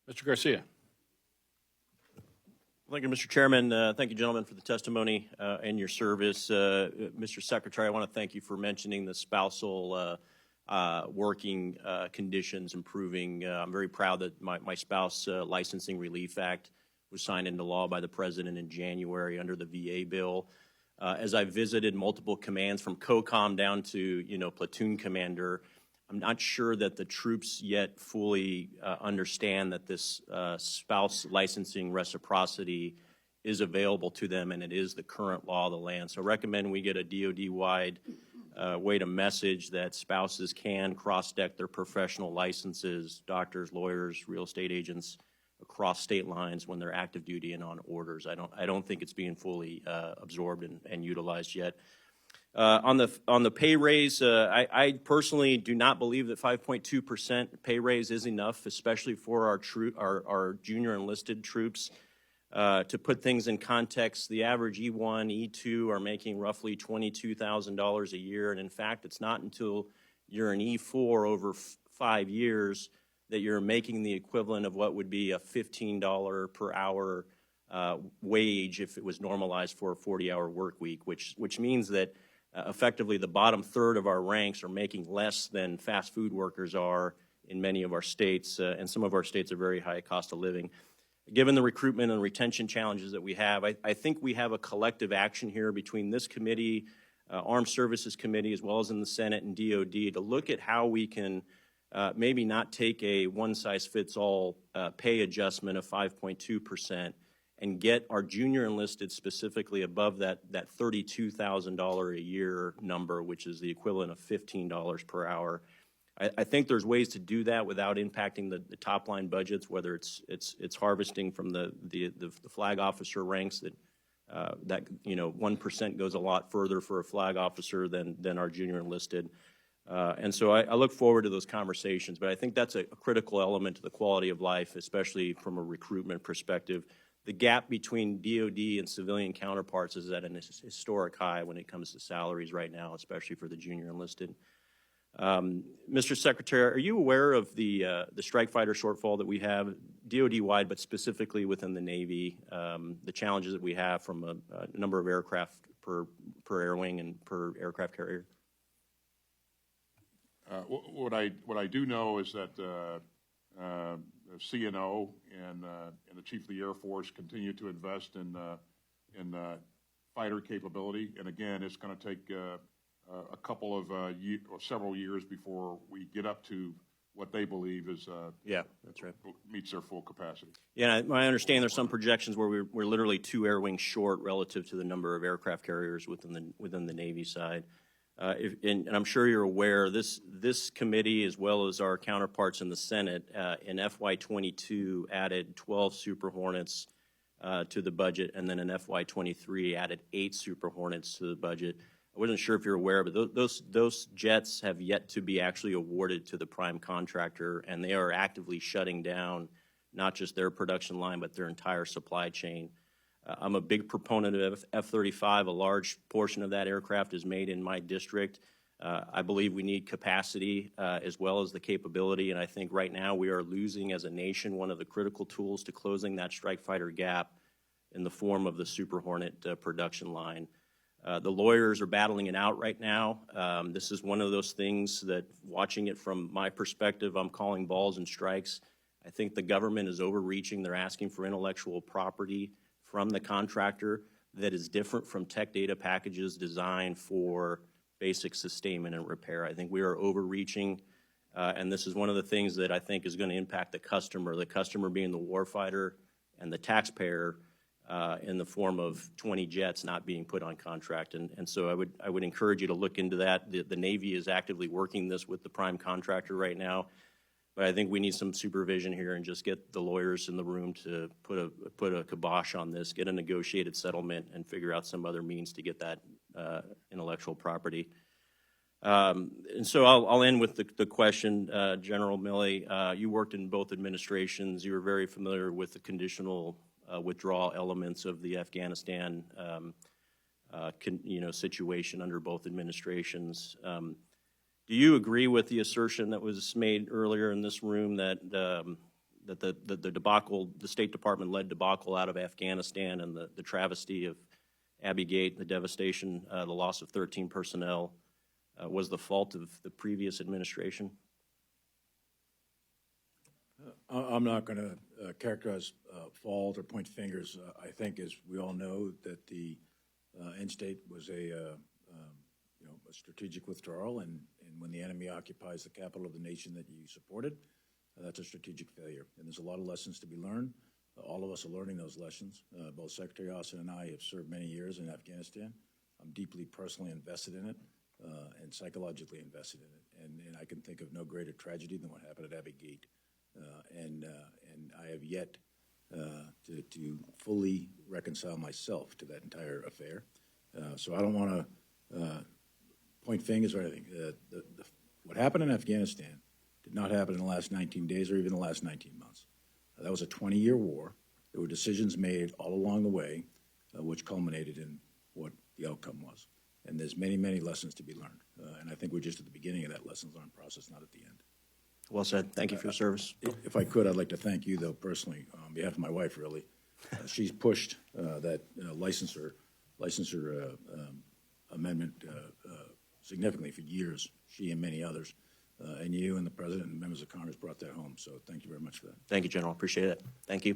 Mr. Garcia. Thank you, Mr. Chairman. Thank you, gentlemen, for the testimony and your service. Mr. Secretary, I want to thank you for mentioning the spousal working conditions improving. I'm very proud that my spouse Licensing Relief Act was signed into law by the President in January under the VA bill. As I visited multiple commands from COCOM down to platoon commander, I'm not sure that the troops yet fully understand that this spouse licensing reciprocity is available to them, and it is the current law of the land. So I recommend we get a DoD-wide way to message that spouses can cross-deck their professional licenses, doctors, lawyers, real estate agents, across state lines when they're active duty and on orders. I don't think it's being fully absorbed and utilized yet. On the pay raise, I personally do not believe that 5.2% pay raise is enough, especially for our junior enlisted troops. To put things in context, the average E1, E2 are making roughly $22,000 a year, and in fact, it's not until you're an E4 over 5 years that you're making the equivalent of what would be a $15 per hour wage if it was normalized for a 40-hour work week, which means that effectively the bottom third of our ranks are making less than fast food workers are in many of our states, and some of our states are very high cost of living. Given the recruitment and retention challenges that we have, I think we have a collective action here between this committee, Armed Services Committee, as well as in the Senate and DOD to look at how we can maybe not take a one-size-fits-all pay adjustment of 5.2% and get our junior enlisted specifically above that $32,000 a year number, which is the equivalent of $15 per hour. I think there's ways to do that without impacting the top line budgets, whether it's harvesting from the flag officer ranks that 1% goes a lot further for a flag officer than our junior enlisted. And so I look forward to those conversations, but I think that's a critical element to the quality of life, especially from a recruitment perspective. The gap between DOD and civilian counterparts is at an historic high when it comes to salaries right now, especially for the junior enlisted. Mr. Secretary, are you aware of the strike fighter shortfall that we have DOD-wide, but specifically within the Navy, the challenges that we have from a number of aircraft per air wing and per aircraft carrier? What I do know is that CNO and the Chief of the Air Force continue to invest in fighter capability, and again, it's going to take a couple of or several years before we get up to what they believe is that's right, meets their full capacity. Yeah, I understand there's some projections where we're literally 2 air wings short relative to the number of aircraft carriers within the Navy side. And I'm sure you're aware, this committee, as well as our counterparts in the Senate, in FY22 added 12 Super Hornets to the budget, and then in FY23 added 8 Super Hornets to the budget. I wasn't sure if you're aware, but those jets have yet to be actually awarded to the prime contractor, and they are actively shutting down not just their production line, but their entire supply chain. I'm a big proponent of F-35. A large portion of that aircraft is made in my district. I believe we need capacity as well as the capability, and I think right now we are losing as a nation one of the critical tools to closing that strike fighter gap in the form of the Super Hornet production line. The lawyers are battling it out right now. This is one of those things that, watching it from my perspective, I'm calling balls and strikes. I think the government is overreaching. They're asking for intellectual property from the contractor that is different from tech data packages designed for basic sustainment and repair. I think we are overreaching, and this is one of the things that I think is going to impact the customer being the warfighter and the taxpayer in the form of 20 jets not being put on contract. And so I would encourage you to look into that. The Navy is actively working this with the prime contractor right now. But I think we need some supervision here and just get the lawyers in the room to put a kibosh on this, get a negotiated settlement, and figure out some other means to get that intellectual property. And so I'll end with the question, General Milley. You worked in both administrations. You were very familiar with the conditional withdrawal elements of the Afghanistan situation under both administrations. Do you agree with the assertion that was made earlier in this room that that the debacle, the State Department-led debacle out of Afghanistan and the travesty of Abbey Gate, the devastation, the loss of 13 personnel, was the fault of the previous administration? I'm not going to characterize fault or point fingers. I think, as we all know, that the end state was a strategic withdrawal, and when the enemy occupies the capital of the nation that you supported, that's a strategic failure. And there's a lot of lessons to be learned. All of us are learning those lessons. Both Secretary Austin and I have served many years in Afghanistan. I'm deeply personally invested in it and psychologically invested in it. And I can think of no greater tragedy than what happened at Abbey Gate. And I have yet to fully reconcile myself to that entire affair. So I don't want to point fingers or anything. What happened in Afghanistan did not happen in the last 19 days or even the last 19 months. That was a 20-year war. There were decisions made all along the way, which culminated in what the outcome was. And there's many, many lessons to be learned. And I think we're just at the beginning of that lessons learned process, not at the end. Well said. Thank you for your service. If I could, I'd like to thank you, though, personally, on behalf of my wife, really. She's pushed that licensure amendment significantly for years, she and many others. And you and the President and members of Congress brought that home. So thank you very much for that. Thank you, General. Appreciate it. Thank you.